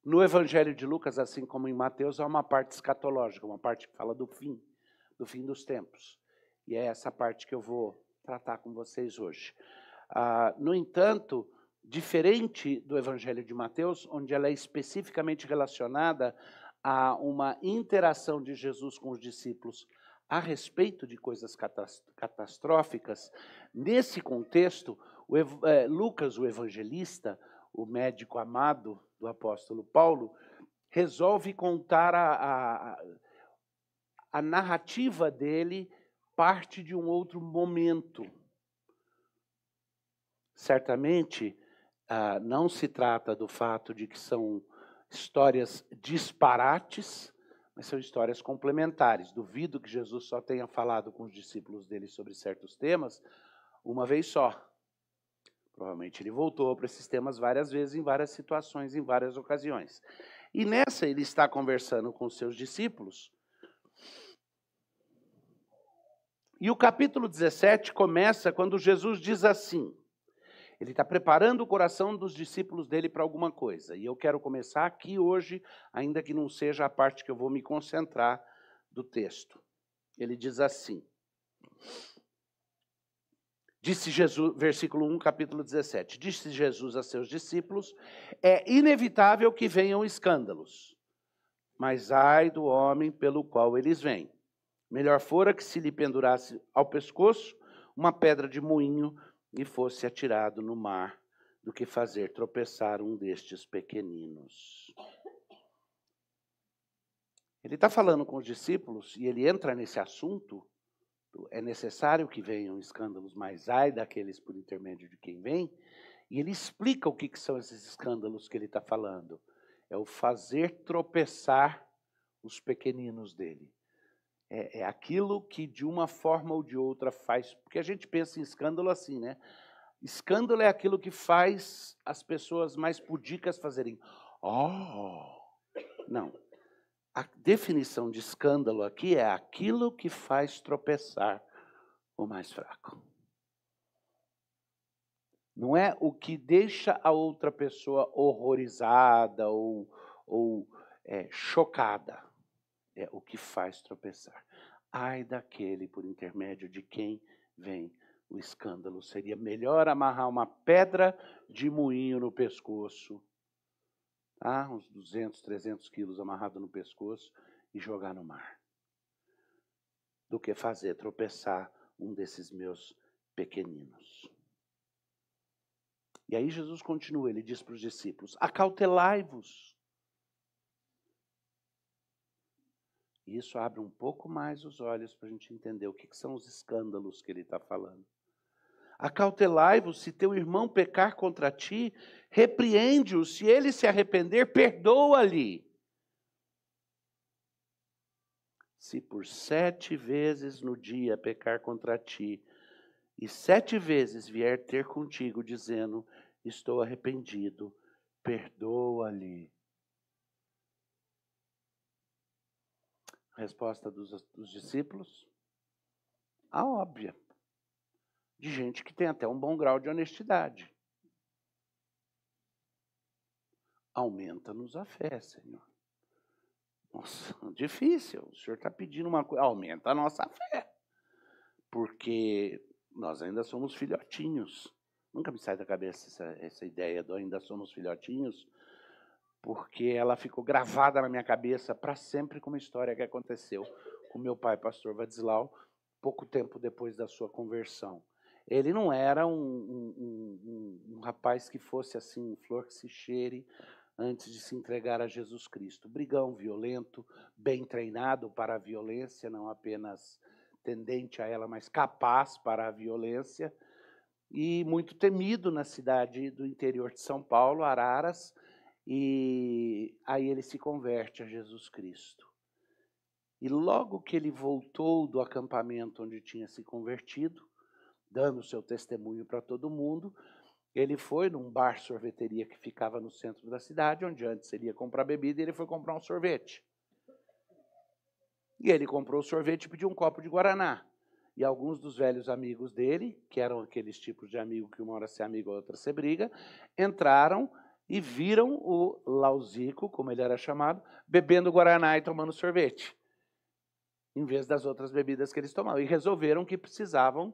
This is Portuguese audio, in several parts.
No Evangelho de Lucas, assim como em Mateus, há uma parte escatológica, uma parte que fala do fim dos tempos. E é essa parte que eu vou tratar com vocês hoje. No entanto, diferente do Evangelho de Mateus, onde ela é especificamente relacionada a uma interação de Jesus com os discípulos a respeito de coisas catastróficas, nesse contexto, Lucas, o evangelista, o médico amado do apóstolo Paulo, resolve contar a narrativa dele parte de um outro momento. Certamente, não se trata do fato de que são histórias disparates, mas são histórias complementares. Duvido que Jesus só tenha falado com os discípulos dele sobre certos temas uma vez só. Provavelmente ele voltou para esses temas várias vezes, em várias situações, em várias ocasiões. E nessa ele está conversando com os seus discípulos. E o capítulo 17 começa quando Jesus diz assim. Ele está preparando o coração dos discípulos dele para alguma coisa. E eu quero começar aqui hoje, ainda que não seja a parte que eu vou me concentrar do texto. Ele diz assim. Disse Jesus, versículo 1, capítulo 17. Disse Jesus a seus discípulos, é inevitável que venham escândalos, mas ai do homem pelo qual eles vêm. Melhor fora que se lhe pendurasse ao pescoço uma pedra de moinho e fosse atirado no mar, do que fazer tropeçar um destes pequeninos. Ele está falando com os discípulos e ele entra nesse assunto. É necessário que venham escândalos, mas ai daqueles por intermédio de quem vem. E ele explica o que são esses escândalos que ele está falando. É o fazer tropeçar os pequeninos dele. É aquilo que de uma forma ou de outra faz... Porque a gente pensa em escândalo assim, né? Escândalo é aquilo que faz as pessoas mais pudicas fazerem. Oh! Não. A definição de escândalo aqui é aquilo que faz tropeçar o mais fraco. Não é o que deixa a outra pessoa horrorizada ou chocada. É o que faz tropeçar. Ai daquele por intermédio de quem vem o escândalo. Seria melhor amarrar uma pedra de moinho no pescoço, uns 200, 300 quilos amarrado no pescoço e jogar no mar, do que fazer tropeçar um desses meus pequeninos. E aí Jesus continua, ele diz para os discípulos, acautelai-vos. E isso abre um pouco mais os olhos para a gente entender o que são os escândalos que ele está falando. Acautelai-vos, se teu irmão pecar contra ti, repreende-o, se ele se arrepender, perdoa-lhe. Se por 7 vezes no dia pecar contra ti, e 7 vezes vier ter contigo, dizendo, estou arrependido, perdoa-lhe. Resposta dos discípulos? A óbvia. De gente que tem até um bom grau de honestidade. Aumenta-nos a fé, Senhor. Nossa, difícil. O Senhor está pedindo uma coisa. Aumenta a nossa fé. Porque nós ainda somos filhotinhos. Nunca me sai da cabeça essa ideia do ainda somos filhotinhos, porque ela ficou gravada na minha cabeça para sempre com uma história que aconteceu com meu pai, pastor Vadislau, pouco tempo depois da sua conversão. Ele não era um rapaz que fosse assim, flor que se cheire, antes de se entregar a Jesus Cristo. Brigão, violento, bem treinado para a violência, não apenas tendente a ela, mas capaz para a violência, e muito temido na cidade do interior de São Paulo, Araras, e aí ele se converte a Jesus Cristo. E logo que ele voltou do acampamento onde tinha se convertido, dando o seu testemunho para todo mundo, ele foi num bar sorveteria que ficava no centro da cidade, onde antes ele ia comprar bebida, e ele foi comprar um sorvete. E ele comprou o sorvete e pediu um copo de guaraná. E alguns dos velhos amigos dele, que eram aqueles tipos de amigo que uma hora se amiga, outra se briga, entraram e viram o Lauzico, como ele era chamado, bebendo guaraná e tomando sorvete, em vez das outras bebidas que eles tomavam. E resolveram que precisavam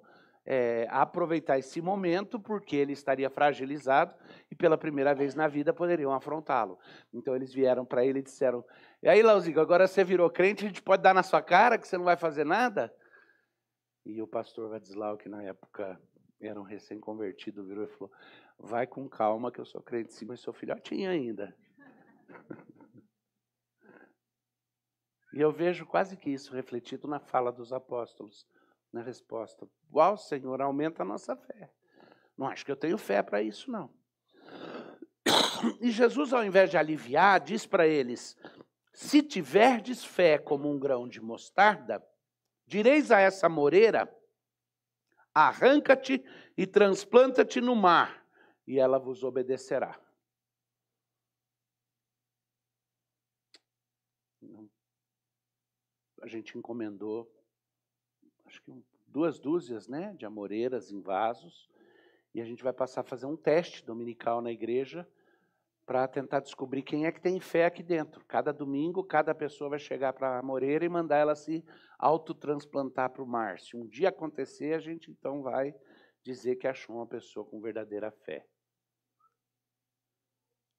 aproveitar esse momento, porque ele estaria fragilizado e pela primeira vez na vida poderiam afrontá-lo. Então eles vieram para ele e disseram: e aí, Lauzico, agora você virou crente, a gente pode dar na sua cara que você não vai fazer nada? E o pastor Vadislau, que na época era um recém-convertido, virou e falou: vai com calma que eu sou crente sim, mas sou filhotinho ainda. E eu vejo quase que isso refletido na fala dos apóstolos, na resposta: uau, Senhor, aumenta a nossa fé. Não acho que eu tenho fé para isso, não. E Jesus, ao invés de aliviar, diz para eles: se tiverdes fé como um grão de mostarda, direis a essa moreira: arranca-te e transplanta-te no mar, e ela vos obedecerá. A gente encomendou, acho que 2 dúzias, né, de amoreiras em vasos, e a gente vai passar a fazer um teste dominical na igreja para tentar descobrir quem é que tem fé aqui dentro. Cada domingo, cada pessoa vai chegar para a amoreira e mandar ela se autotransplantar para o mar. Se um dia acontecer, a gente então vai dizer que achou uma pessoa com verdadeira fé.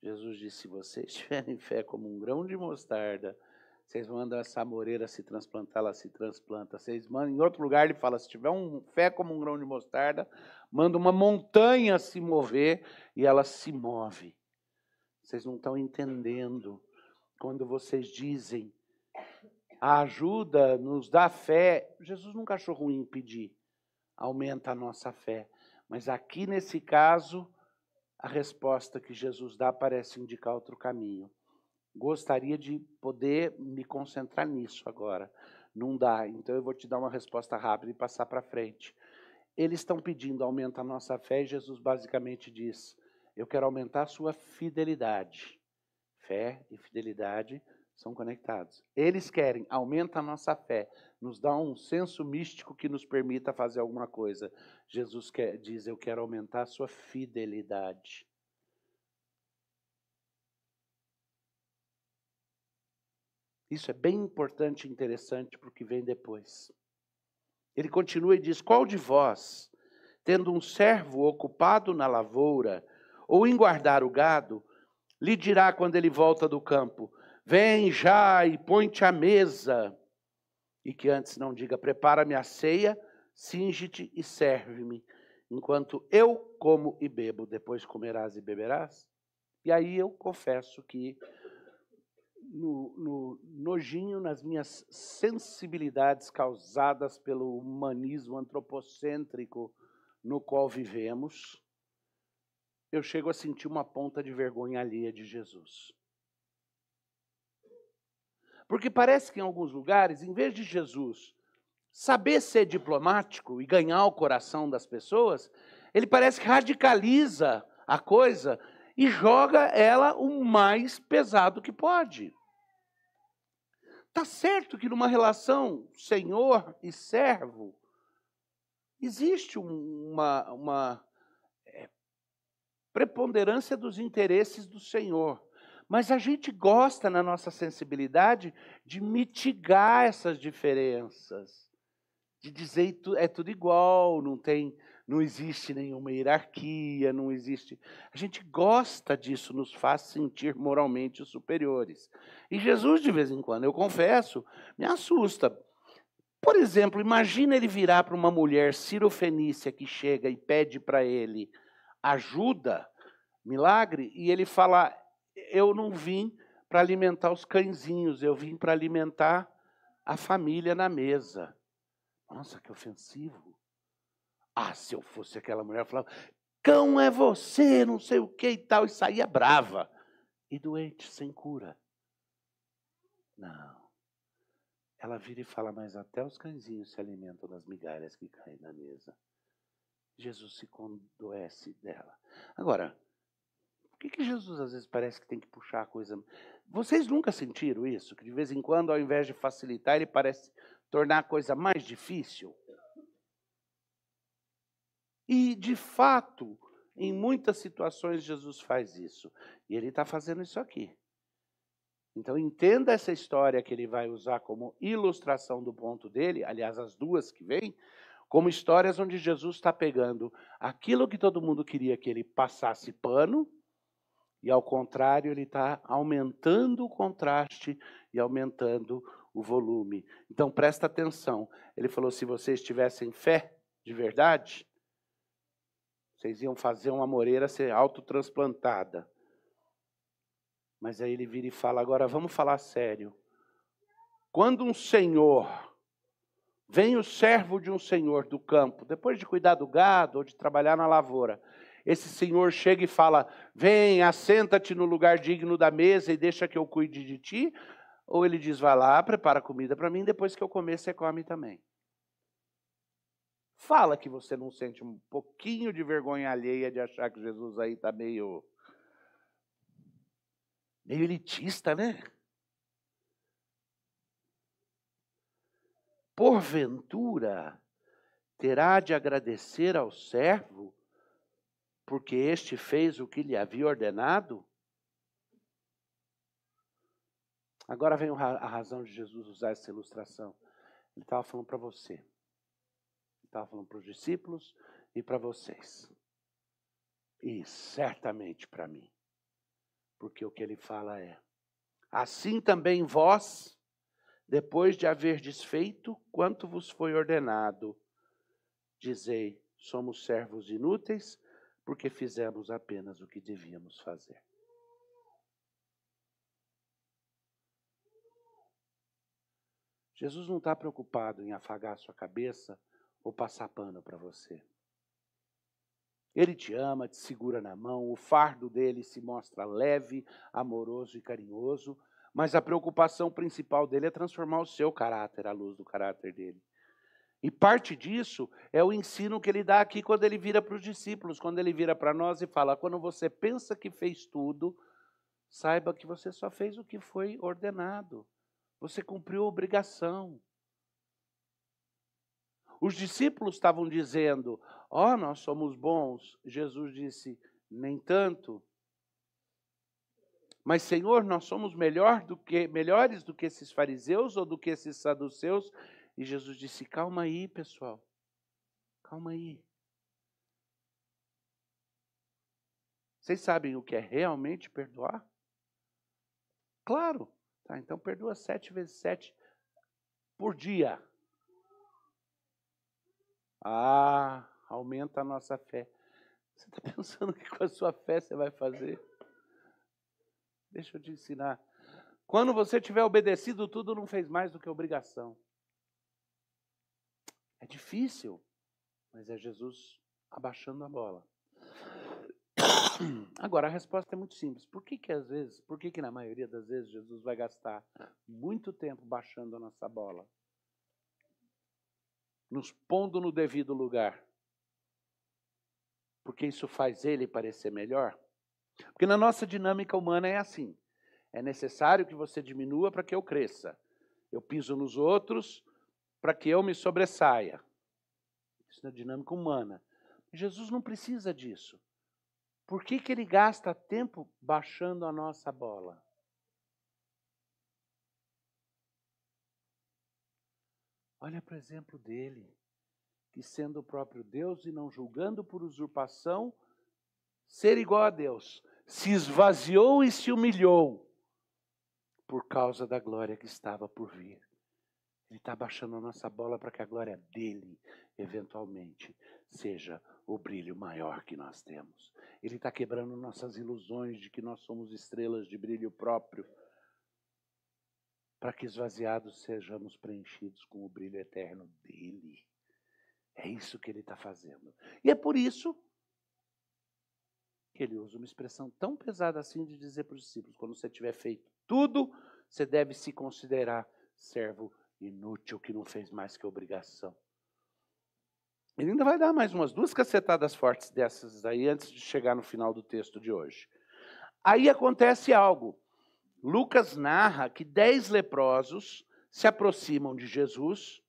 Jesus disse: se vocês tiverem fé como um grão de mostarda, vocês mandam essa amoreira se transplantar, ela se transplanta. Vocês mandam, em outro lugar ele fala: se tiver fé como um grão de mostarda, manda uma montanha se mover e ela se move. Vocês não estão entendendo. Quando vocês dizem: a ajuda nos dá fé, Jesus nunca achou ruim pedir, aumenta a nossa fé. Mas aqui nesse caso, a resposta que Jesus dá parece indicar outro caminho. Gostaria de poder me concentrar nisso agora. Não dá, então eu vou te dar uma resposta rápida e passar para frente. Eles estão pedindo aumenta a nossa fé e Jesus basicamente diz: eu quero aumentar a sua fidelidade. Fé e fidelidade são conectados. Eles querem, aumenta a nossa fé, nos dá um senso místico que nos permita fazer alguma coisa. Jesus diz: eu quero aumentar a sua fidelidade. Isso é bem importante e interessante para o que vem depois. Ele continua e diz: qual de vós, tendo um servo ocupado na lavoura ou em guardar o gado, lhe dirá quando ele volta do campo: vem já e põe-te à mesa, e que antes não diga: prepara-me a ceia, cinge-te e serve-me, enquanto eu como e bebo, depois comerás e beberás? E aí eu confesso que no nojinho, nas minhas sensibilidades causadas pelo humanismo antropocêntrico no qual vivemos, eu chego a sentir uma ponta de vergonha alheia de Jesus. Porque parece que em alguns lugares, em vez de Jesus saber ser diplomático e ganhar o coração das pessoas, ele parece que radicaliza a coisa e joga ela o mais pesado que pode. Está certo que numa relação senhor e servo, existe uma preponderância dos interesses do senhor. Mas a gente gosta, na nossa sensibilidade, de mitigar essas diferenças. De dizer que é tudo igual, não existe nenhuma hierarquia, não existe... A gente gosta disso, nos faz sentir moralmente superiores. E Jesus, de vez em quando, eu confesso, me assusta. Por exemplo, imagina ele virar para uma mulher cirofenícia que chega e pede para ele ajuda, milagre, e ele fala: eu não vim para alimentar os cãezinhos, eu vim para alimentar a família na mesa. Nossa, que ofensivo. Ah, se eu fosse aquela mulher, eu falava: cão é você, não sei o que e tal, e saía brava. E doente, sem cura. Não. Ela vira e fala: mas até os cãezinhos se alimentam das migalhas que caem na mesa. Jesus se condoece dela. Agora, por que Jesus às vezes parece que tem que puxar a coisa? Vocês nunca sentiram isso? Que de vez em quando, ao invés de facilitar, ele parece tornar a coisa mais difícil? E, de fato, Em muitas situações, Jesus faz isso. E ele está fazendo isso aqui. Então, entenda essa história que ele vai usar como ilustração do ponto dele, aliás, as duas que vêm, como histórias onde Jesus está pegando aquilo que todo mundo queria que ele passasse pano, e ao contrário, ele está aumentando o contraste e aumentando o volume. Então, presta atenção. Ele falou, se vocês tivessem fé de verdade, vocês iam fazer uma amoreira ser autotransplantada. Mas aí ele vira e fala, agora vamos falar sério. Quando um senhor, vem o servo de um senhor do campo, depois de cuidar do gado ou de trabalhar na lavoura, esse senhor chega e fala, vem, assenta-te no lugar digno da mesa e deixa que eu cuide de ti, ou ele diz, vai lá, prepara comida para mim, depois que eu comer, você come também. Fala que você não sente um pouquinho de vergonha alheia de achar que Jesus aí está meio elitista, né? Porventura, terá de agradecer ao servo, porque este fez o que lhe havia ordenado? Agora vem a razão de Jesus usar essa ilustração. Ele estava falando para você. Ele estava falando para os discípulos e para vocês. E certamente para mim. Porque o que ele fala é, assim também vós, depois de haver desfeito quanto vos foi ordenado, dizei, somos servos inúteis, porque fizemos apenas o que devíamos fazer. Jesus não está preocupado em afagar a sua cabeça ou passar pano para você. Ele te ama, te segura na mão, o fardo dele se mostra leve, amoroso e carinhoso, mas a preocupação principal dele é transformar o seu caráter à luz do caráter dele. E parte disso é o ensino que ele dá aqui quando ele vira para os discípulos, quando ele vira para nós e fala, quando você pensa que fez tudo, saiba que você só fez o que foi ordenado. Você cumpriu a obrigação. Os discípulos estavam dizendo, nós somos bons. Jesus disse, nem tanto. Mas, Senhor, nós somos melhores do que esses fariseus ou do que esses saduceus? E Jesus disse, calma aí, pessoal. Calma aí. Vocês sabem o que é realmente perdoar? Claro. Tá, então perdoa 7 vezes 7 por dia. Aumenta a nossa fé. Você está pensando que com a sua fé você vai fazer? Deixa eu te ensinar. Quando você tiver obedecido tudo, não fez mais do que obrigação. É difícil, mas é Jesus abaixando a bola. Agora, a resposta é muito simples. Por que na maioria das vezes Jesus vai gastar muito tempo baixando a nossa bola? Nos pondo no devido lugar? Porque isso faz ele parecer melhor? Porque na nossa dinâmica humana é assim. É necessário que você diminua para que eu cresça. Eu piso nos outros para que eu me sobressaia. Isso é dinâmica humana. Jesus não precisa disso. Por que ele gasta tempo baixando a nossa bola? Olha para o exemplo dele, que sendo o próprio Deus e não julgando por usurpação, ser igual a Deus, se esvaziou e se humilhou por causa da glória que estava por vir. Ele está baixando a nossa bola para que a glória dele, eventualmente, seja o brilho maior que nós temos. Ele está quebrando nossas ilusões de que nós somos estrelas de brilho próprio, para que esvaziados sejamos preenchidos com o brilho eterno dele. É isso que ele está fazendo. E é por isso que ele usa uma expressão tão pesada assim de dizer para os discípulos, quando você tiver feito tudo, você deve se considerar servo inútil, que não fez mais que obrigação. Ele ainda vai dar mais umas 2 cacetadas fortes dessas aí, antes de chegar no final do texto de hoje. Aí acontece algo. Lucas narra que 10 leprosos se aproximam de Jesus,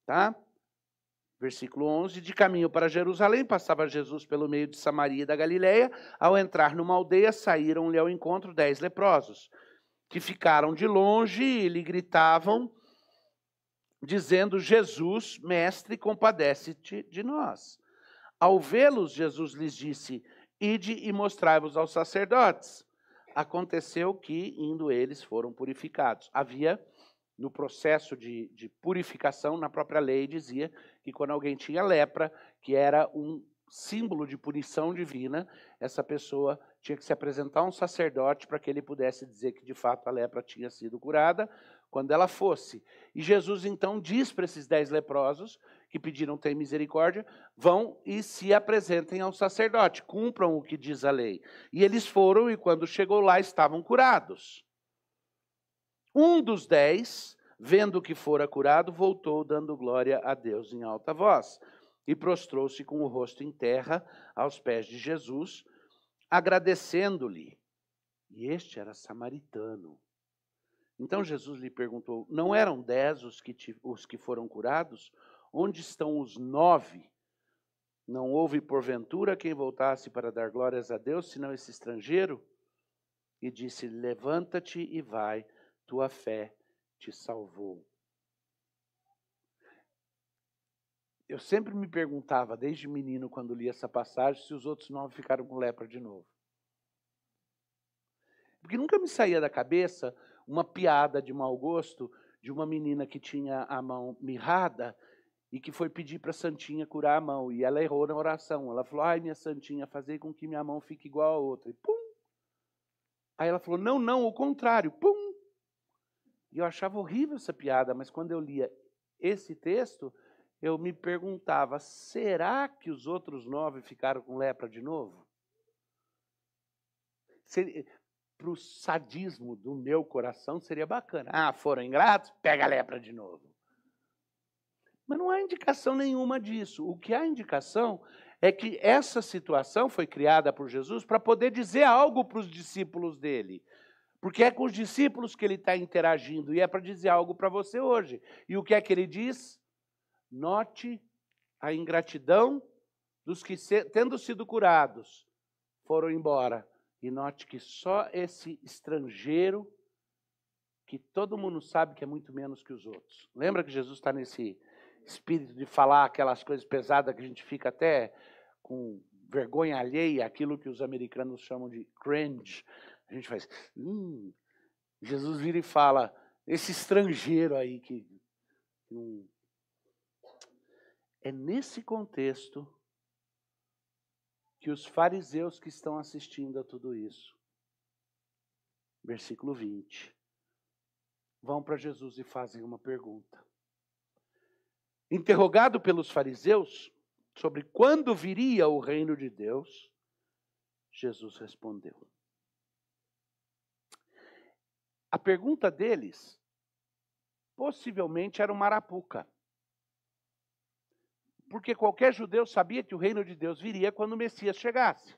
tá? Versículo 11, de caminho para Jerusalém, passava Jesus pelo meio de Samaria e da Galileia. Ao entrar numa aldeia, saíram-lhe ao encontro 10 leprosos, que ficaram de longe e lhe gritavam, dizendo: Jesus, mestre, compadece-te de nós. Ao vê-los, Jesus lhes disse: ide e mostrai-vos aos sacerdotes. Aconteceu que, indo eles, foram purificados. Havia, no processo de purificação, na própria lei, dizia que quando alguém tinha lepra, que era um símbolo de punição divina, essa pessoa tinha que se apresentar a um sacerdote para que ele pudesse dizer que de fato a lepra tinha sido curada quando ela fosse. E Jesus então diz para esses 10 leprosos que pediram ter misericórdia, vão e se apresentem ao sacerdote, cumpram o que diz a lei. E eles foram e quando chegou lá estavam curados. Um dos 10, vendo que fora curado, voltou dando glória a Deus em alta voz e prostrou-se com o rosto em terra aos pés de Jesus, agradecendo-lhe. E este era samaritano. Então Jesus lhe perguntou: não eram 10 os que foram curados? Onde estão os 9? Não houve porventura quem voltasse para dar glórias a Deus, senão esse estrangeiro? E disse: levanta-te e vai, tua fé te salvou. Eu sempre me perguntava, desde menino, quando li essa passagem, se os outros 9 ficaram com lepra de novo. Porque nunca me saía da cabeça uma piada de mau gosto de uma menina que tinha a mão mirrada e que foi pedir para a Santinha curar a mão. E ela errou na oração. Ela falou: ai, minha Santinha, fazer com que minha mão fique igual a outra. E pum! Aí ela falou: não, não, o contrário. Pum! E eu achava horrível essa piada, mas quando eu lia esse texto, eu me perguntava, será que os outros 9 ficaram com lepra de novo? Para o sadismo do meu coração, seria bacana. Ah, foram ingratos? Pega a lepra de novo. Mas não há indicação nenhuma disso. O que há indicação é que essa situação foi criada por Jesus para poder dizer algo para os discípulos dele. Porque é com os discípulos que ele está interagindo e é para dizer algo para você hoje. E o que é que ele diz? Note a ingratidão dos que, tendo sido curados, foram embora. E note que só esse estrangeiro, que todo mundo sabe que é muito menos que os outros. Lembra que Jesus está nesse espírito de falar aquelas coisas pesadas que a gente fica até com vergonha alheia, aquilo que os americanos chamam de cringe. A gente faz... Jesus vira e fala, esse estrangeiro aí que... É nesse contexto que os fariseus que estão assistindo a tudo isso, versículo 20, vão para Jesus e fazem uma pergunta. Interrogado pelos fariseus sobre quando viria o reino de Deus, Jesus respondeu. A pergunta deles possivelmente era uma arapuca. Porque qualquer judeu sabia que o reino de Deus viria quando o Messias chegasse.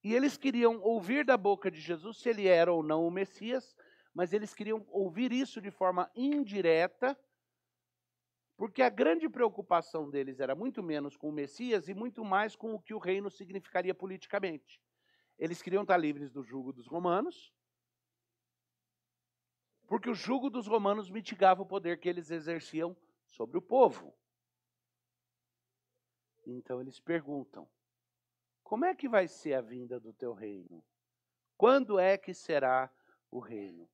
E eles queriam ouvir da boca de Jesus se ele era ou não o Messias, mas eles queriam ouvir isso de forma indireta, porque a grande preocupação deles era muito menos com o Messias e muito mais com o que o reino significaria politicamente. Eles queriam estar livres do jugo dos romanos, porque o jugo dos romanos mitigava o poder que eles exerciam sobre o povo. Então eles perguntam, como é que vai ser a vinda do teu reino? Quando é que será o reino?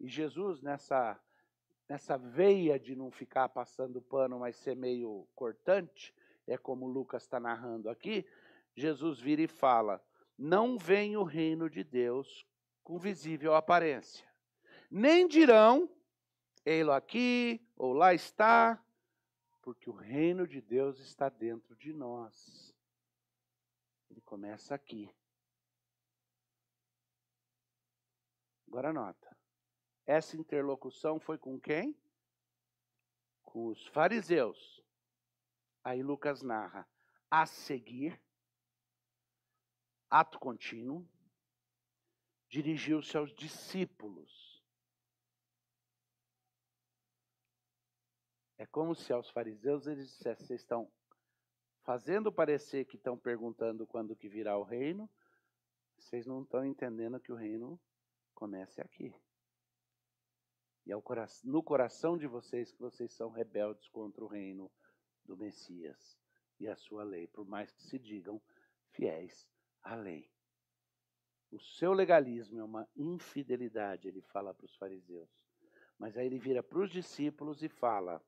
E Jesus, nessa veia de não ficar passando pano, mas ser meio cortante, é como Lucas está narrando aqui, Jesus vira e fala, não vem o reino de Deus com visível aparência. Nem dirão, ei-lo aqui, ou lá está, porque o reino de Deus está dentro de nós. Ele começa aqui. Agora nota. Essa interlocução foi com quem? Com os fariseus. Aí Lucas narra. A seguir, ato contínuo, dirigiu-se aos discípulos. É como se aos fariseus eles dissessem, vocês estão fazendo parecer que estão perguntando quando que virá o reino, vocês não estão entendendo que o reino começa aqui. E é no coração de vocês que vocês são rebeldes contra o reino do Messias e a sua lei, por mais que se digam fiéis à lei. O seu legalismo é uma infidelidade, ele fala para os fariseus. Mas aí ele vira para os discípulos e fala.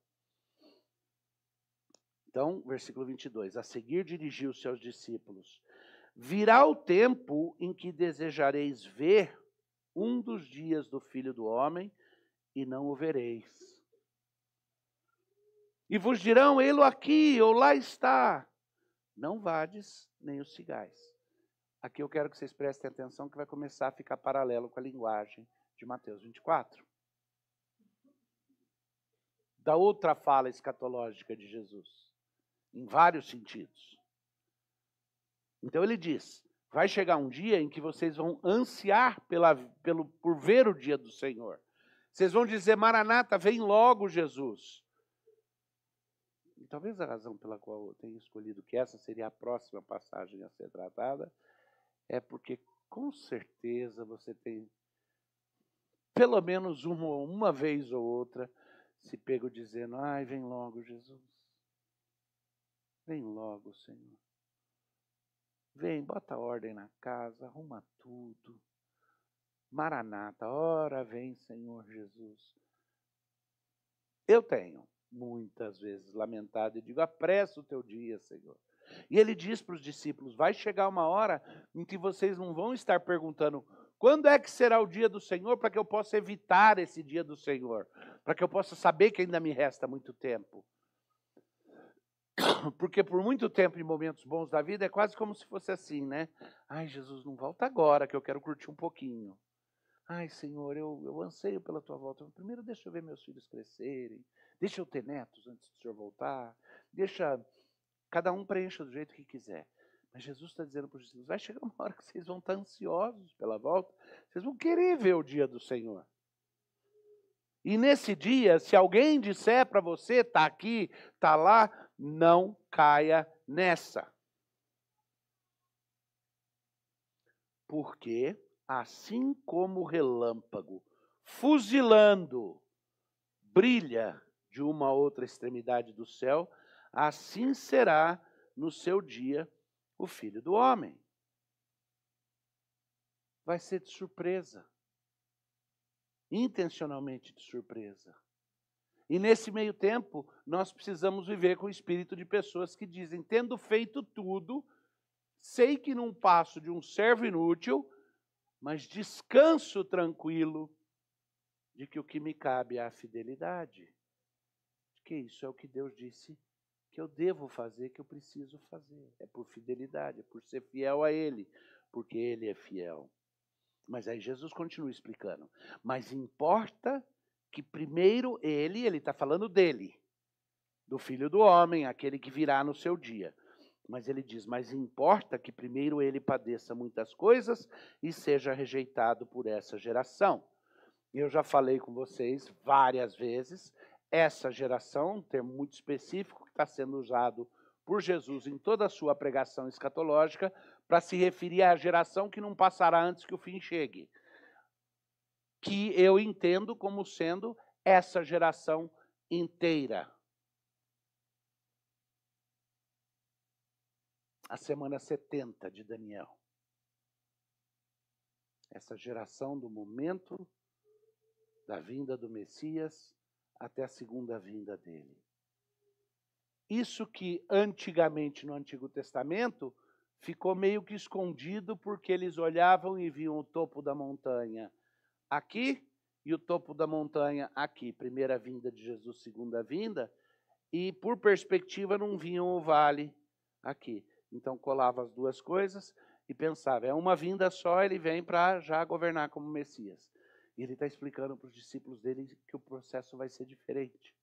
Então, versículo 22. A seguir dirigiu-se aos discípulos. Virá o tempo em que desejareis ver um dos dias do Filho do Homem e não o vereis. E vos dirão, ele aqui ou lá está. Não vades nem os sigais. Aqui eu quero que vocês prestem atenção que vai começar a ficar paralelo com a linguagem de Mateus 24. Da outra fala escatológica de Jesus, em vários sentidos. Então ele diz, vai chegar um dia em que vocês vão ansiar por ver o dia do Senhor. Vocês vão dizer, Maranata, vem logo Jesus. E talvez a razão pela qual eu tenho escolhido que essa seria a próxima passagem a ser tratada, é porque com certeza você tem, pelo menos uma vez ou outra, se pego dizendo, ai, vem logo Jesus. Vem logo, Senhor. Vem, bota ordem na casa, arruma tudo. Maranata, ora vem, Senhor Jesus. Eu tenho, muitas vezes, lamentado e digo, apressa o teu dia, Senhor. E ele diz para os discípulos, vai chegar uma hora em que vocês não vão estar perguntando, quando é que será o dia do Senhor, para que eu possa evitar esse dia do Senhor, para que eu possa saber que ainda me resta muito tempo. Porque por muito tempo, em momentos bons da vida, é quase como se fosse assim, né? Ai, Jesus, não volta agora, que eu quero curtir um pouquinho. Ai, Senhor, eu anseio pela tua volta. Primeiro deixa eu ver meus filhos crescerem. Deixa eu ter netos antes do Senhor voltar. Deixa, cada um preencha do jeito que quiser. Mas Jesus está dizendo para os discípulos, vai chegar uma hora que vocês vão estar ansiosos pela volta. Vocês vão querer ver o dia do Senhor. E nesse dia, se alguém disser para você, está aqui, está lá, não caia nessa. Porque, assim como o relâmpago, fuzilando, brilha de uma a outra extremidade do céu, assim será no seu dia o Filho do Homem. Vai ser de surpresa. Intencionalmente de surpresa. E nesse meio tempo, nós precisamos viver com o espírito de pessoas que dizem, tendo feito tudo, sei que não passo de um servo inútil, mas descanso tranquilo de que o que me cabe é a fidelidade. De que isso é o que Deus disse que eu devo fazer, que eu preciso fazer. É por fidelidade, é por ser fiel a Ele, porque Ele é fiel. Mas aí Jesus continua explicando. Mas importa que primeiro ele está falando dele, do Filho do Homem, aquele que virá no seu dia. Mas ele diz, mas importa que primeiro ele padeça muitas coisas e seja rejeitado por essa geração. Eu já falei com vocês várias vezes, essa geração, um termo muito específico que está sendo usado por Jesus em toda a sua pregação escatológica, para se referir à geração que não passará antes que o fim chegue. Que eu entendo como sendo essa geração inteira. A semana 70 de Daniel. Essa geração do momento da vinda do Messias até a segunda vinda dele. Isso que antigamente no Antigo Testamento ficou meio que escondido porque eles olhavam e viam o topo da montanha aqui e o topo da montanha aqui. Primeira vinda de Jesus, segunda vinda. E por perspectiva não viam o vale aqui. Então colava as duas coisas e pensava, é uma vinda só, ele vem para já governar como Messias. E ele está explicando para os discípulos dele que o processo vai ser diferente.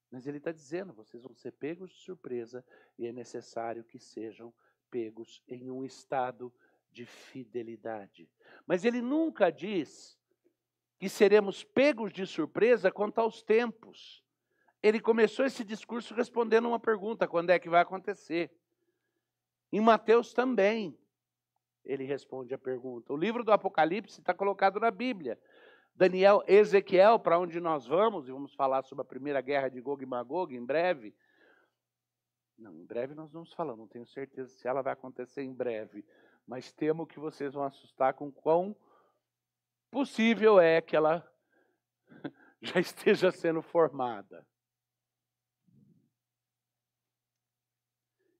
Mas ele está dizendo, vocês vão ser pegos de surpresa e é necessário que sejam pegos em um estado de fidelidade. Mas ele nunca diz, que seremos pegos de surpresa quanto aos tempos. Ele começou esse discurso respondendo uma pergunta: quando é que vai acontecer? Em Mateus também, ele responde a pergunta. O livro do Apocalipse está colocado na Bíblia. Daniel, Ezequiel, para onde nós vamos, e vamos falar sobre a primeira guerra de Gog e Magog em breve. Não, em breve nós vamos falar, não tenho certeza se ela vai acontecer em breve, mas temo que vocês vão assustar com quão possível é que ela já esteja sendo formada.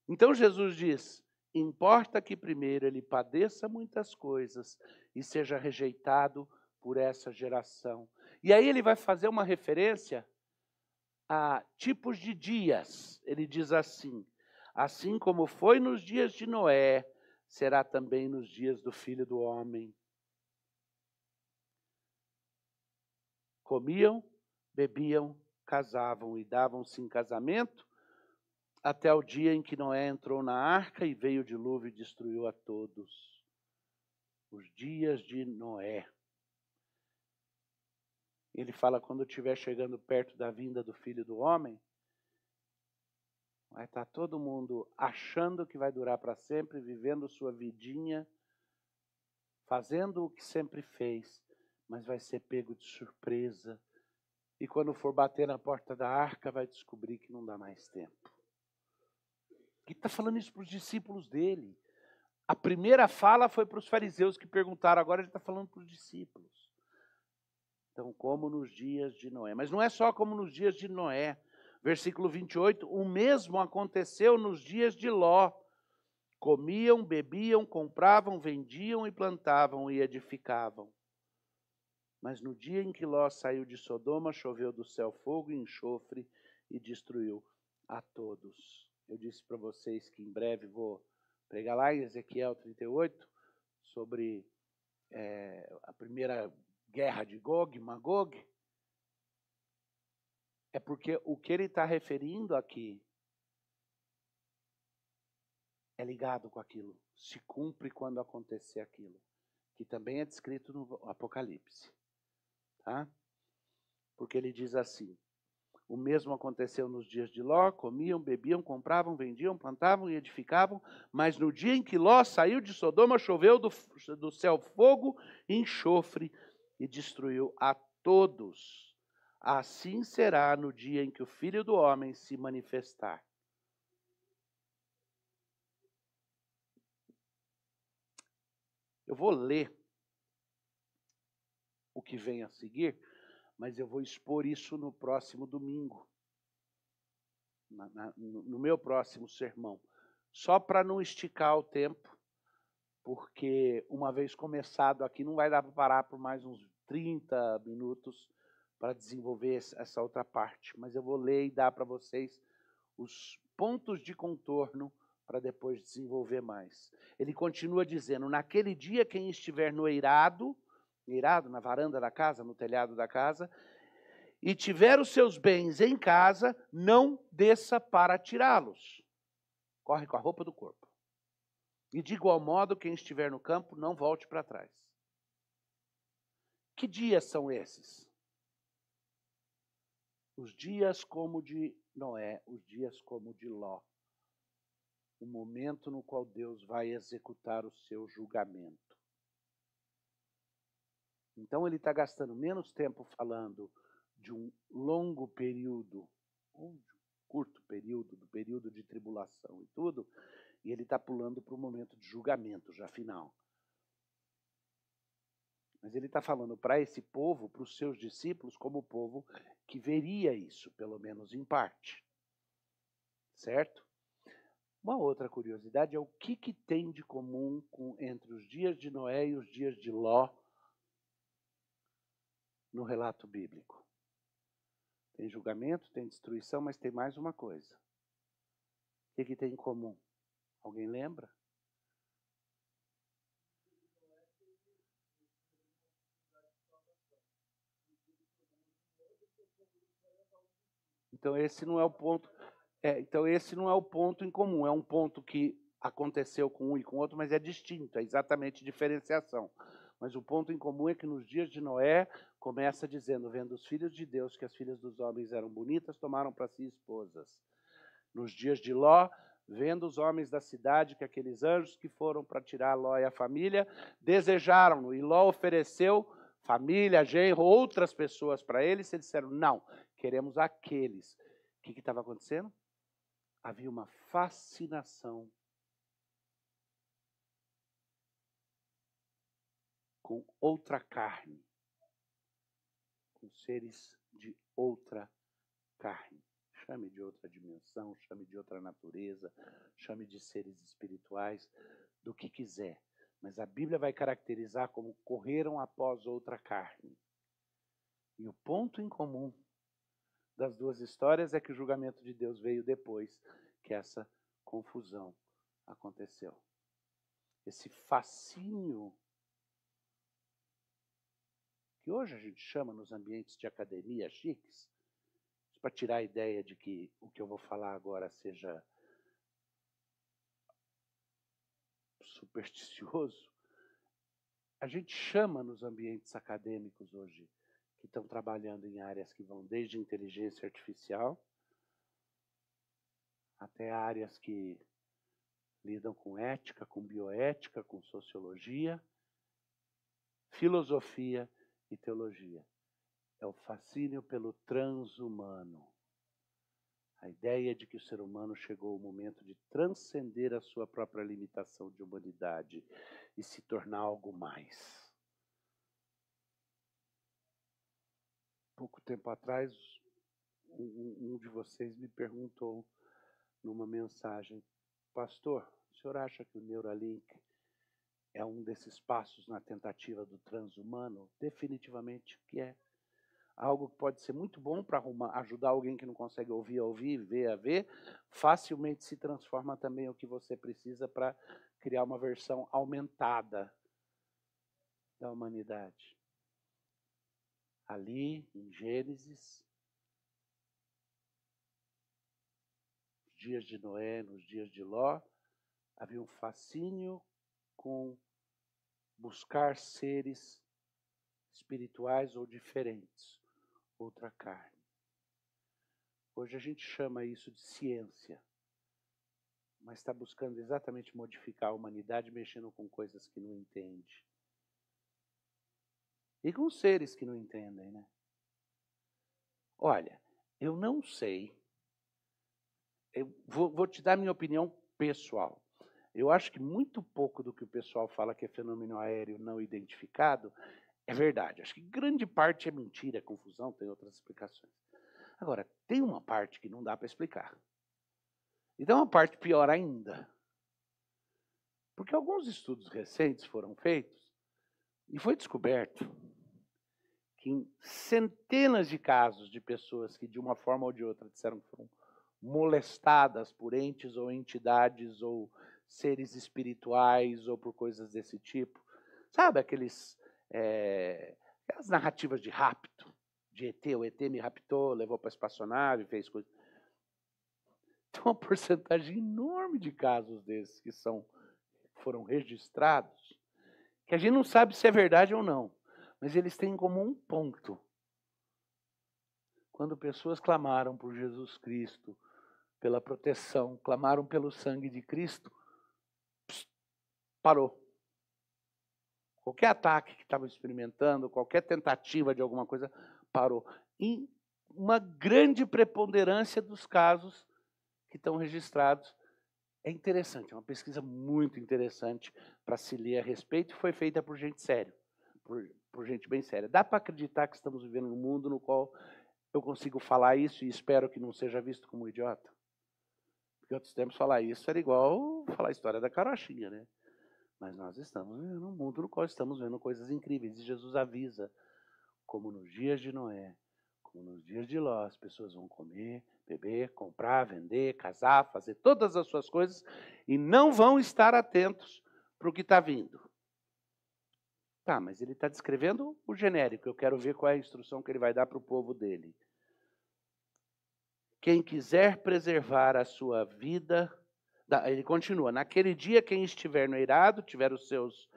Então Jesus diz: importa que primeiro ele padeça muitas coisas e seja rejeitado por essa geração. E aí ele vai fazer uma referência a tipos de dias. Ele diz assim: assim como foi nos dias de Noé, será também nos dias do Filho do Homem. Comiam, bebiam, casavam e davam-se em casamento, até o dia em que Noé entrou na arca e veio o dilúvio e destruiu a todos. Os dias de Noé. Ele fala, quando estiver chegando perto da vinda do Filho do Homem, vai estar todo mundo achando que vai durar para sempre, vivendo sua vidinha, fazendo o que sempre fez, mas vai ser pego de surpresa. E quando for bater na porta da arca, vai descobrir que não dá mais tempo. Ele está falando isso para os discípulos dele. A primeira fala foi para os fariseus que perguntaram, agora ele está falando para os discípulos. Então, como nos dias de Noé. Mas não é só como nos dias de Noé. Versículo 28, o mesmo aconteceu nos dias de Ló. Comiam, bebiam, compravam, vendiam e plantavam e edificavam. Mas no dia em que Ló saiu de Sodoma, choveu do céu fogo e enxofre e destruiu a todos. Eu disse para vocês que em breve vou pregar lá em Ezequiel 38 sobre a primeira guerra de Gog e Magog. É porque o que ele está referindo aqui é ligado com aquilo. Se cumpre quando acontecer aquilo. Que também é descrito no Apocalipse. Tá? Porque ele diz assim: o mesmo aconteceu nos dias de Ló, comiam, bebiam, compravam, vendiam, plantavam e edificavam, mas no dia em que Ló saiu de Sodoma, choveu do céu fogo e enxofre e destruiu a todos. Assim será no dia em que o Filho do Homem se manifestar. Eu vou ler o que vem a seguir, mas eu vou expor isso no próximo domingo, no meu próximo sermão, só para não esticar o tempo, porque uma vez começado aqui não vai dar para parar por mais uns 30 minutos para desenvolver essa outra parte, mas eu vou ler e dar para vocês os pontos de contorno para depois desenvolver mais. Ele continua dizendo, naquele dia quem estiver no eirado, na varanda da casa, no telhado da casa, e tiver os seus bens em casa, não desça para tirá-los. Corre com a roupa do corpo. E de igual modo, quem estiver no campo, não volte para trás. Que dias são esses? Os dias como de Noé, os dias como de Ló. O momento no qual Deus vai executar o seu julgamento. Então ele está gastando menos tempo falando de um longo período, ou de um curto período, do período de tribulação e tudo, e ele está pulando para o momento de julgamento, já final. Mas ele está falando para esse povo, para os seus discípulos, como o povo que veria isso, pelo menos em parte. Certo? Uma outra curiosidade é o que tem de comum entre os dias de Noé e os dias de Ló no relato bíblico. Tem julgamento, tem destruição, mas tem mais uma coisa. O que tem em comum? Alguém lembra? Então esse não é o ponto. Então esse não é o ponto em comum. É um ponto que aconteceu com um e com o outro, mas é distinto. É exatamente diferenciação. Mas o ponto em comum é que nos dias de Noé, começa dizendo, vendo os filhos de Deus, que as filhas dos homens eram bonitas, tomaram para si esposas. Nos dias de Ló, vendo os homens da cidade, que aqueles anjos que foram para tirar Ló e a família, desejaram-no. E Ló ofereceu família, genro, outras pessoas para eles. Eles disseram, não, queremos aqueles. O que estava acontecendo? Havia uma fascinação com outra carne, com seres de outra carne. Chame de outra dimensão, chame de outra natureza, chame de seres espirituais, do que quiser. Mas a Bíblia vai caracterizar como correram após outra carne. E o ponto em comum das duas histórias é que o julgamento de Deus veio depois que essa confusão aconteceu. Esse fascínio que hoje a gente chama nos ambientes de academia chiques, para tirar a ideia de que o que eu vou falar agora seja supersticioso, a gente chama nos ambientes acadêmicos hoje, que estão trabalhando em áreas que vão desde inteligência artificial até áreas que lidam com ética, com bioética, com sociologia, filosofia e teologia. É o fascínio pelo transhumano. A ideia de que o ser humano chegou ao momento de transcender a sua própria limitação de humanidade e se tornar algo mais. Pouco tempo atrás, um de vocês me perguntou numa mensagem, pastor, o senhor acha que o Neuralink é um desses passos na tentativa do transhumano? Definitivamente que é. Algo que pode ser muito bom para ajudar alguém que não consegue ouvir a ouvir, ver a ver, facilmente se transforma também o que você precisa para criar uma versão aumentada da humanidade. Ali, em Gênesis, nos dias de Noé, nos dias de Ló, havia um fascínio com buscar seres espirituais ou diferentes, outra carne. Hoje a gente chama isso de ciência, mas está buscando exatamente modificar a humanidade, mexendo com coisas que não entende. E com seres que não entendem, né? Olha, eu não sei, eu vou te dar minha opinião pessoal. Eu acho que muito pouco do que o pessoal fala que é fenômeno aéreo não identificado é verdade. Acho que grande parte é mentira, é confusão, tem outras explicações. Agora, tem uma parte que não dá para explicar. E tem uma parte pior ainda. Porque alguns estudos recentes foram feitos e foi descoberto que em centenas de casos de pessoas que de uma forma ou de outra disseram que foram molestadas por entes ou entidades ou seres espirituais ou por coisas desse tipo. Sabe aquelas narrativas de rapto, de ET, o ET me raptou, levou para a espaçonave, fez coisas. Tem uma porcentagem enorme de casos desses que foram registrados, que a gente não sabe se é verdade ou não, mas eles têm como um ponto. Quando pessoas clamaram por Jesus Cristo, pela proteção, clamaram pelo sangue de Cristo, parou. Qualquer ataque que estavam experimentando, qualquer tentativa de alguma coisa, parou. E uma grande preponderância dos casos que estão registrados é interessante, é uma pesquisa muito interessante para se ler a respeito, foi feita por gente séria, por gente bem séria. Dá para acreditar que estamos vivendo num mundo no qual eu consigo falar isso e espero que não seja visto como idiota? Porque outros tempos falar isso era igual falar a história da carochinha, né? Mas nós estamos vivendo um mundo no qual estamos vendo coisas incríveis. E Jesus avisa, como nos dias de Noé, como nos dias de Ló, as pessoas vão comer, beber, comprar, vender, casar, fazer todas as suas coisas e não vão estar atentos para o que está vindo. Tá, mas ele está descrevendo o genérico. Eu quero ver qual é a instrução que ele vai dar para o povo dele. Quem quiser preservar a sua vida... Ele continua, naquele dia quem estiver no eirado, tiver os seus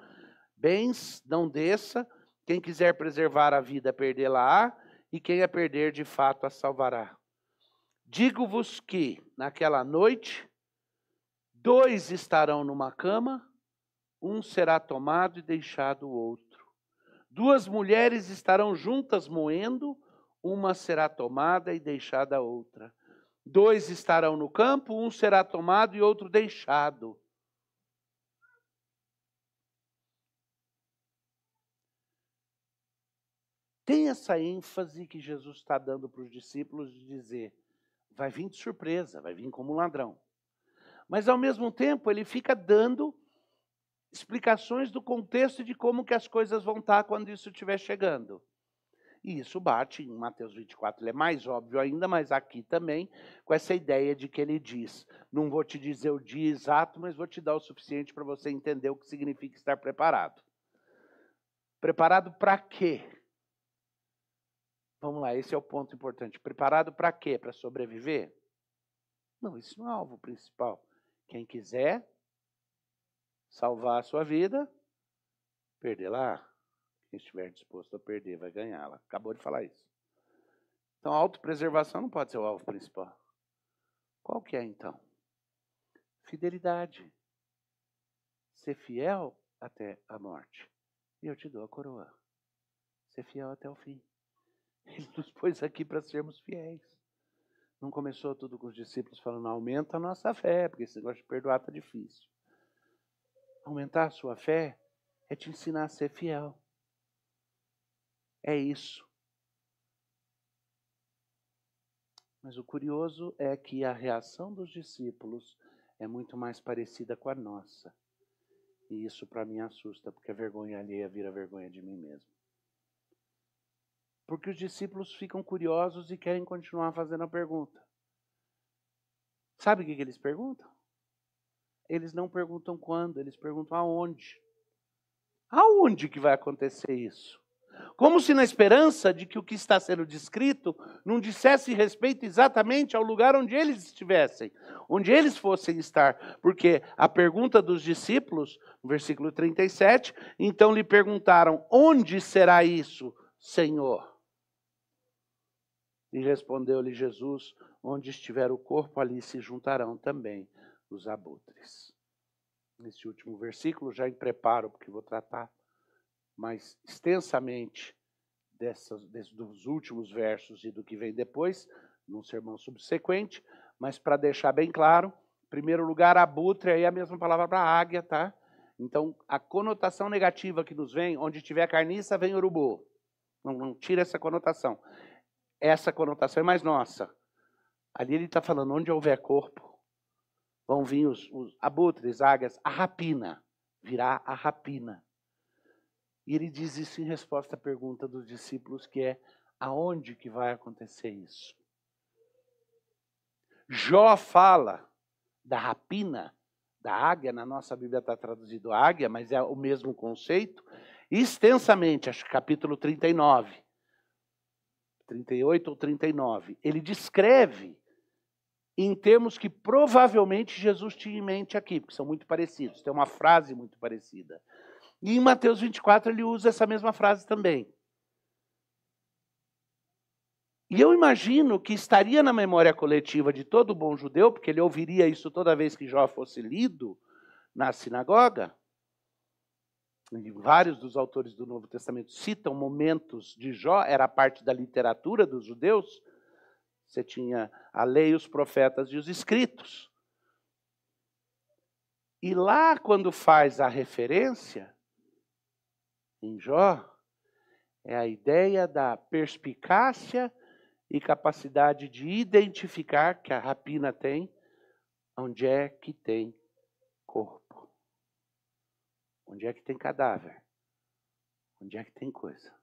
Bens, não desça. Quem quiser preservar a vida, perdê-la-á. E quem a perder, de fato, a salvará. Digo-vos que, naquela noite, 2 estarão numa cama, um será tomado e deixado o outro. 2 mulheres estarão juntas moendo, uma será tomada e deixada a outra. 2 estarão no campo, um será tomado e outro deixado. Tem essa ênfase que Jesus está dando para os discípulos de dizer, vai vir de surpresa, vai vir como um ladrão. Mas, ao mesmo tempo, ele fica dando explicações do contexto de como que as coisas vão estar quando isso estiver chegando. E isso bate em Mateus 24, ele é mais óbvio ainda, mas aqui também, com essa ideia de que ele diz, não vou te dizer o dia exato, mas vou te dar o suficiente para você entender o que significa estar preparado. Preparado para quê? Vamos lá, esse é o ponto importante. Preparado para quê? Para sobreviver? Não, isso não é o alvo principal. Quem quiser salvar a sua vida, perdê-la. Quem estiver disposto a perder, vai ganhá-la. Acabou de falar isso. Então, a autopreservação não pode ser o alvo principal. Qual que é, então? Fidelidade. Ser fiel até a morte. E eu te dou a coroa. Ser fiel até o fim. Ele nos pôs aqui para sermos fiéis. Não começou tudo com os discípulos falando, aumenta a nossa fé, porque esse negócio de perdoar está difícil. Aumentar a sua fé é te ensinar a ser fiel. É isso. Mas o curioso é que a reação dos discípulos é muito mais parecida com a nossa. E isso para mim assusta, porque a vergonha alheia vira vergonha de mim mesmo. Porque os discípulos ficam curiosos e querem continuar fazendo a pergunta. Sabe o que eles perguntam? Eles não perguntam quando, eles perguntam aonde. Aonde que vai acontecer isso? Como se na esperança de que o que está sendo descrito não dissesse respeito exatamente ao lugar onde eles estivessem, onde eles fossem estar. Porque a pergunta dos discípulos, no versículo 37, então lhe perguntaram, onde será isso, Senhor? E respondeu-lhe Jesus, onde estiver o corpo, ali se juntarão também os abutres. Nesse último versículo, já em preparo, porque vou tratar mais extensamente dos últimos versos e do que vem depois, num sermão subsequente, mas para deixar bem claro, em primeiro lugar, abutre, aí é a mesma palavra para águia, tá? Então, a conotação negativa que nos vem, onde tiver carniça, vem urubu. Não tira essa conotação. Essa conotação é mais nossa. Ali ele está falando, onde houver corpo, vão vir os abutres, águias, a rapina, virá a rapina. E ele diz isso em resposta à pergunta dos discípulos, que é, aonde que vai acontecer isso? Jó fala da rapina, da águia, na nossa Bíblia está traduzido águia, mas é o mesmo conceito, extensamente, acho que capítulo 39, 38 ou 39, ele descreve em termos que provavelmente Jesus tinha em mente aqui, porque são muito parecidos, tem uma frase muito parecida. E em Mateus 24 ele usa essa mesma frase também. E eu imagino que estaria na memória coletiva de todo bom judeu, porque ele ouviria isso toda vez que Jó fosse lido na sinagoga. E vários dos autores do Novo Testamento citam momentos de Jó, era parte da literatura dos judeus. Você tinha a lei, os profetas e os escritos. E lá, quando faz a referência, em Jó, é a ideia da perspicácia e capacidade de identificar, que a rapina tem, onde é que tem corpo. Onde é que tem cadáver? Onde é que tem coisa?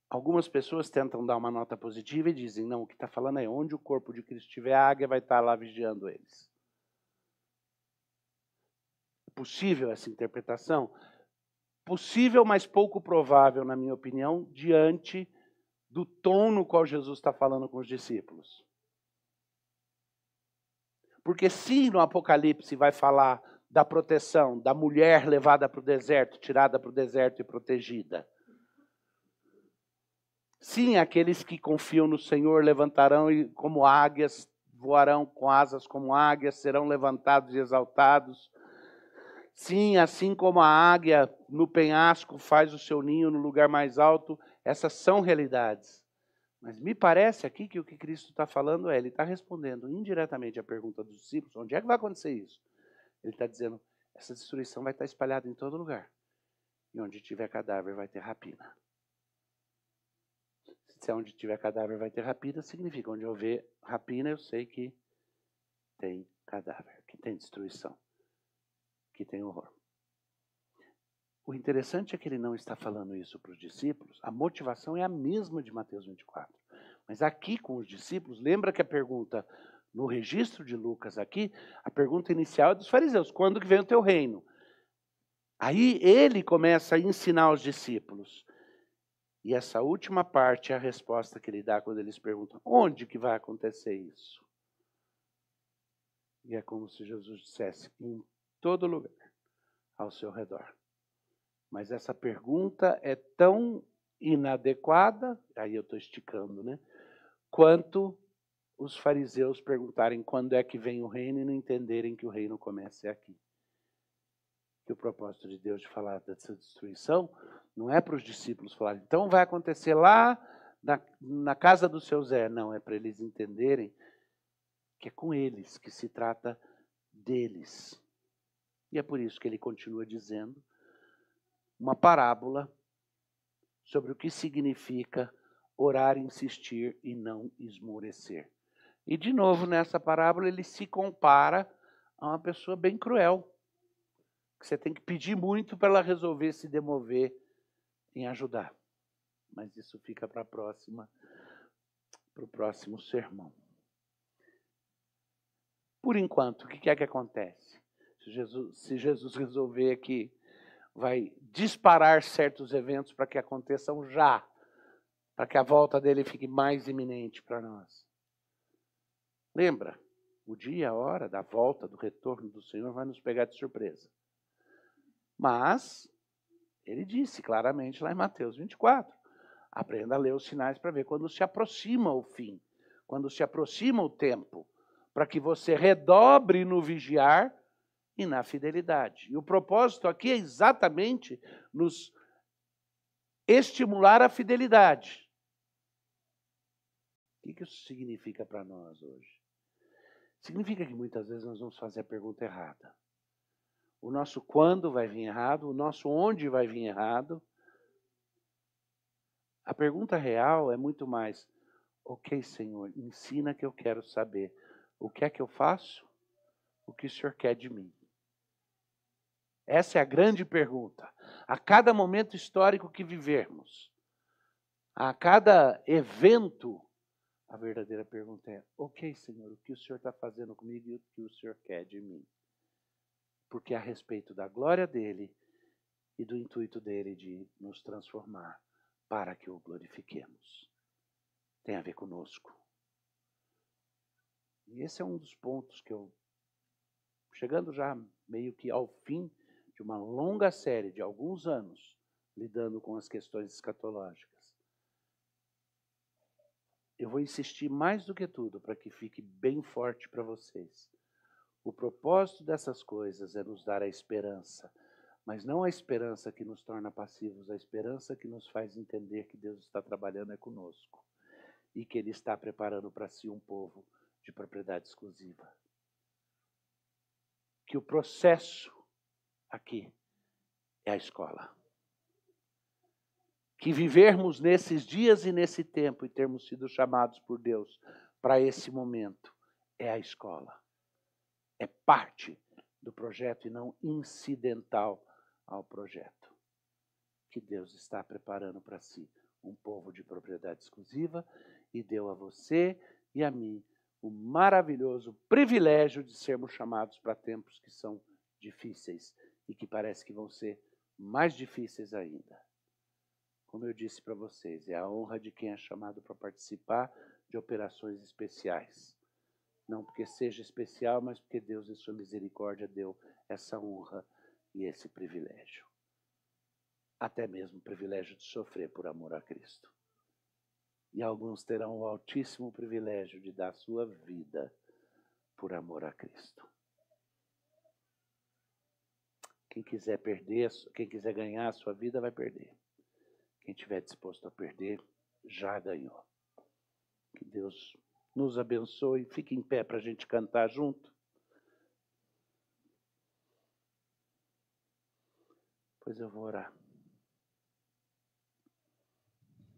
Algumas pessoas tentam dar uma nota positiva e dizem, não, o que está falando é onde o corpo de Cristo estiver, a águia vai estar lá vigiando eles. É possível essa interpretação? Possível, mas pouco provável, na minha opinião, diante do tom no qual Jesus está falando com os discípulos. Porque se no Apocalipse vai falar da proteção, da mulher levada para o deserto, tirada para o deserto e protegida. Sim, aqueles que confiam no Senhor levantarão como águias, voarão com asas como águias, serão levantados e exaltados. Sim, assim como a águia no penhasco faz o seu ninho no lugar mais alto, essas são realidades. Mas me parece aqui que o que Cristo está falando ele está respondendo indiretamente à pergunta dos discípulos, onde é que vai acontecer isso? Ele está dizendo, essa destruição vai estar espalhada em todo lugar. E onde tiver cadáver vai ter rapina. Se onde tiver cadáver vai ter rapina, significa onde houver rapina, eu sei que tem cadáver, que tem destruição, que tem horror. O interessante é que ele não está falando isso para os discípulos. A motivação é a mesma de Mateus 24. Mas aqui com os discípulos, lembra que a pergunta, no registro de Lucas aqui, a pergunta inicial é dos fariseus, quando que vem o teu reino? Aí ele começa a ensinar os discípulos. E essa última parte é a resposta que ele dá quando eles perguntam, onde que vai acontecer isso? E é como se Jesus dissesse, em todo lugar, ao seu redor. Mas essa pergunta é tão inadequada, aí eu estou esticando, né? Quanto os fariseus perguntarem quando é que vem o reino e não entenderem que o reino começa aqui. Que o propósito de Deus de falar dessa destruição não é para os discípulos falarem, então vai acontecer lá na casa do seu Zé. Não, é para eles entenderem que é com eles, que se trata deles. E é por isso que ele continua dizendo uma parábola sobre o que significa orar, insistir e não esmorecer. E de novo nessa parábola ele se compara a uma pessoa bem cruel, que você tem que pedir muito para ela resolver se demover em ajudar. Mas isso fica para o próximo sermão. Por enquanto, o que é que acontece? Se Jesus resolver que vai disparar certos eventos para que aconteçam já, para que a volta dele fique mais iminente para nós. Lembra? O dia, a hora da volta, do retorno do Senhor vai nos pegar de surpresa. Mas ele disse claramente lá em Mateus 24, aprenda a ler os sinais para ver quando se aproxima o fim, quando se aproxima o tempo, para que você redobre no vigiar e na fidelidade. E o propósito aqui é exatamente nos estimular a fidelidade. O que isso significa para nós hoje? Significa que muitas vezes nós vamos fazer a pergunta errada. O nosso quando vai vir errado, o nosso onde vai vir errado. A pergunta real é muito mais, ok, Senhor, ensina que eu quero saber. O que é que eu faço? O que o Senhor quer de mim? Essa é a grande pergunta. A cada momento histórico que vivermos, a cada evento, a verdadeira pergunta é, ok, Senhor, o que o Senhor está fazendo comigo e o que o Senhor quer de mim? Porque é a respeito da glória dele e do intuito dele de nos transformar para que o glorifiquemos. Tem a ver conosco. E esse é um dos pontos que eu, chegando já meio que ao fim de uma longa série de alguns anos, lidando com as questões escatológicas, eu vou insistir mais do que tudo para que fique bem forte para vocês. O propósito dessas coisas é nos dar a esperança, mas não a esperança que nos torna passivos, a esperança que nos faz entender que Deus está trabalhando é conosco e que Ele está preparando para si um povo de propriedade exclusiva. Que o processo aqui é a escola. Que vivermos nesses dias e nesse tempo e termos sido chamados por Deus para esse momento é a escola. É parte do projeto e não incidental ao projeto. Que Deus está preparando para si um povo de propriedade exclusiva e deu a você e a mim o maravilhoso privilégio de sermos chamados para tempos que são difíceis e que parece que vão ser mais difíceis ainda. Como eu disse para vocês, é a honra de quem é chamado para participar de operações especiais. Não porque seja especial, mas porque Deus, em sua misericórdia, deu essa honra e esse privilégio. Até mesmo o privilégio de sofrer por amor a Cristo. E alguns terão o altíssimo privilégio de dar sua vida por amor a Cristo. Quem quiser perder, quem quiser ganhar a sua vida, vai perder. Quem estiver disposto a perder, já ganhou. Que Deus nos abençoe. Fique em pé para a gente cantar junto. Pois eu vou orar.